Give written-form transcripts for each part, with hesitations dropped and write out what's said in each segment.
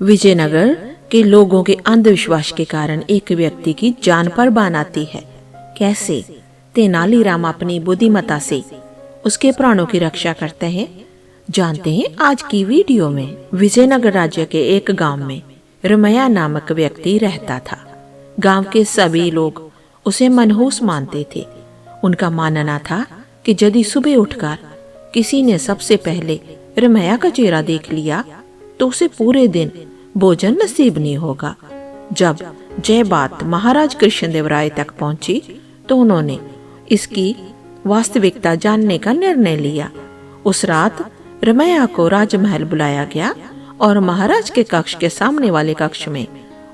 विजयनगर के लोगों के अंधविश्वास के कारण एक व्यक्ति की जान पर बान आती है। कैसे तेनालीराम अपनी बुद्धिमत्ता से उसके प्राणों की रक्षा करते हैं, जानते हैं आज की वीडियो में। विजयनगर राज्य के एक गांव में रमैया नामक व्यक्ति रहता था। गांव के सभी लोग उसे मनहूस मानते थे। उनका मानना था कि यदि सुबह उठकर किसी ने सबसे पहले रमैया का चेहरा देख लिया तो उसे पूरे दिन भोजन नसीब नहीं होगा। जब यह बात महाराज कृष्णदेव राय तक पहुंची तो उन्होंने इसकी वास्तविकता जानने का निर्णय लिया। उस रात रमैया को राजमहल बुलाया गया और महाराज के कक्ष के सामने वाले कक्ष में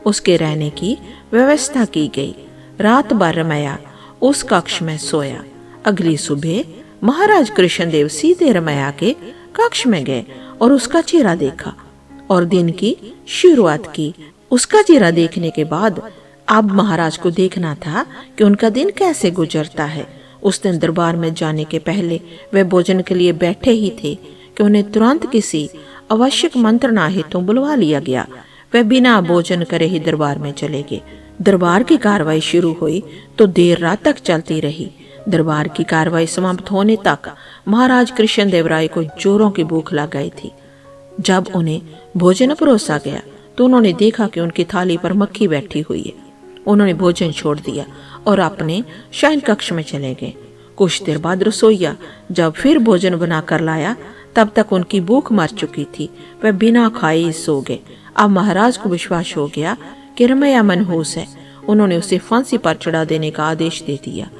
उसके रहने की व्यवस्था की गई। रात भर रमैया उस कक्ष में सोया। अगली सुबह महाराज कृष्णदेव सीधे रमैया के कक्ष में गए और उसका चेहरा देखा और दिन की शुरुआत की। उसका चेहरा देखने के बाद अब महाराज को देखना था कि उनका दिन कैसे गुजरता है। उस दिन दरबार में जाने के पहले वे भोजन के लिए बैठे ही थे कि उन्हें तुरंत किसी आवश्यक मंत्रणा हेतु बुलवा लिया गया। वे बिना भोजन करे ही दरबार में चले गए। दरबार की कार्रवाई शुरू हुई तो देर रात तक चलती रही। दरबार की कार्रवाई समाप्त होने तक महाराज कृष्णदेव राय को जोरों की भूख लग गई थी। जब उन्हें भोजन परोसा गया तो उन्होंने देखा कि उनकी थाली पर मक्खी बैठी हुई है। उन्होंने भोजन छोड़ दिया और अपने शयन कक्ष में चले गए। कुछ देर बाद रसोइया जब फिर भोजन बनाकर लाया तब तक उनकी भूख मर चुकी थी। वे बिना खाए सो गए। अब महाराज को विश्वास हो गया कि रमैया मनहूस है। उन्होंने उसे फांसी पर चढ़ा देने का आदेश दे दिया।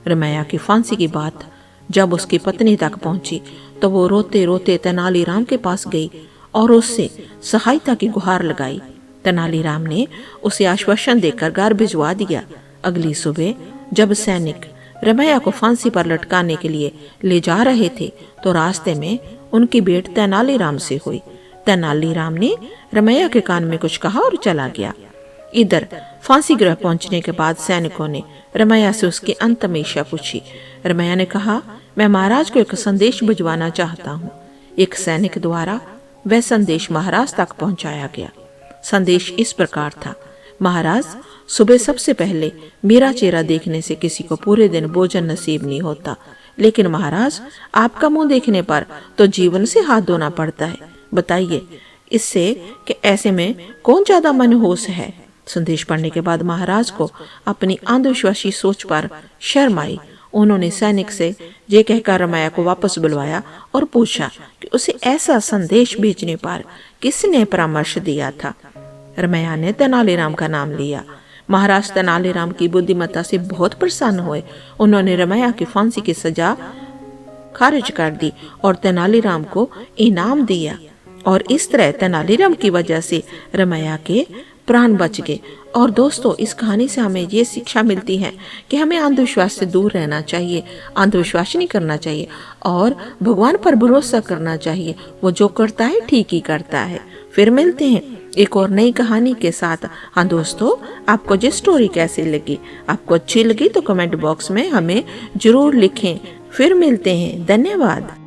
रमैया की फांसी की बात जब उसकी पत्नी तक पहुंची तो वो रोते रोते तेनालीराम के पास गई और उससे सहायता की गुहार लगाई। तेनालीराम ने उसे आश्वासन देकर घर भिजवा दिया। अगली सुबह जब सैनिक रमैया को फांसी पर लटकाने के लिए ले जा रहे थे तो रास्ते में उनकी भेंट तेनालीराम से हुई। तेनालीराम ने रमैया के कान में कुछ कहा और चला गया। इधर फांसी गृह पहुंचने के बाद सैनिकों ने रमैया से उसकी अंतिम इच्छा पूछी। रमैया ने कहा, मैं महाराज को एक संदेश भिजवाना चाहता हूँ। एक सैनिक द्वारा वह संदेश महाराज तक पहुंचाया गया। संदेश इस प्रकार था, महाराज, सुबह सबसे पहले मेरा चेहरा देखने से किसी को पूरे दिन भोजन नसीब नहीं होता, लेकिन महाराज आपका मुंह देखने पर तो जीवन से हाथ धोना पड़ता है। बताइए इससे कि ऐसे में कौन ज्यादा मनहूस है। संदेश पढ़ने के बाद महाराज को अपनी अंधविश्वासी सोच पर शर्म आई। उन्होंने सैनिक से ये कहकर रमैया को वापस बुलवाया और पूछा कि उसे ऐसा संदेश भेजने पर किसने परामर्श दिया था। रमैया ने तेनालीराम का नाम लिया। महाराज तेनालीराम की बुद्धिमत्ता से बहुत प्रसन्न हुए। उन्होंने रमैया की फांसी की सजा खारिज कर दी और तेनालीराम को इनाम दिया और इस तरह तेनालीराम की वजह से रमैया के प्राण बच गए। और दोस्तों, इस कहानी से हमें ये शिक्षा मिलती है कि हमें अंधविश्वास से दूर रहना चाहिए, अंधविश्वास नहीं करना चाहिए और भगवान पर भरोसा करना चाहिए। वो जो करता है ठीक ही करता है। फिर मिलते हैं एक और नई कहानी के साथ। हाँ दोस्तों, आपको ये स्टोरी कैसी लगी? आपको अच्छी लगी तो कमेंट बॉक्स में हमें जरूर लिखें। फिर मिलते हैं। धन्यवाद।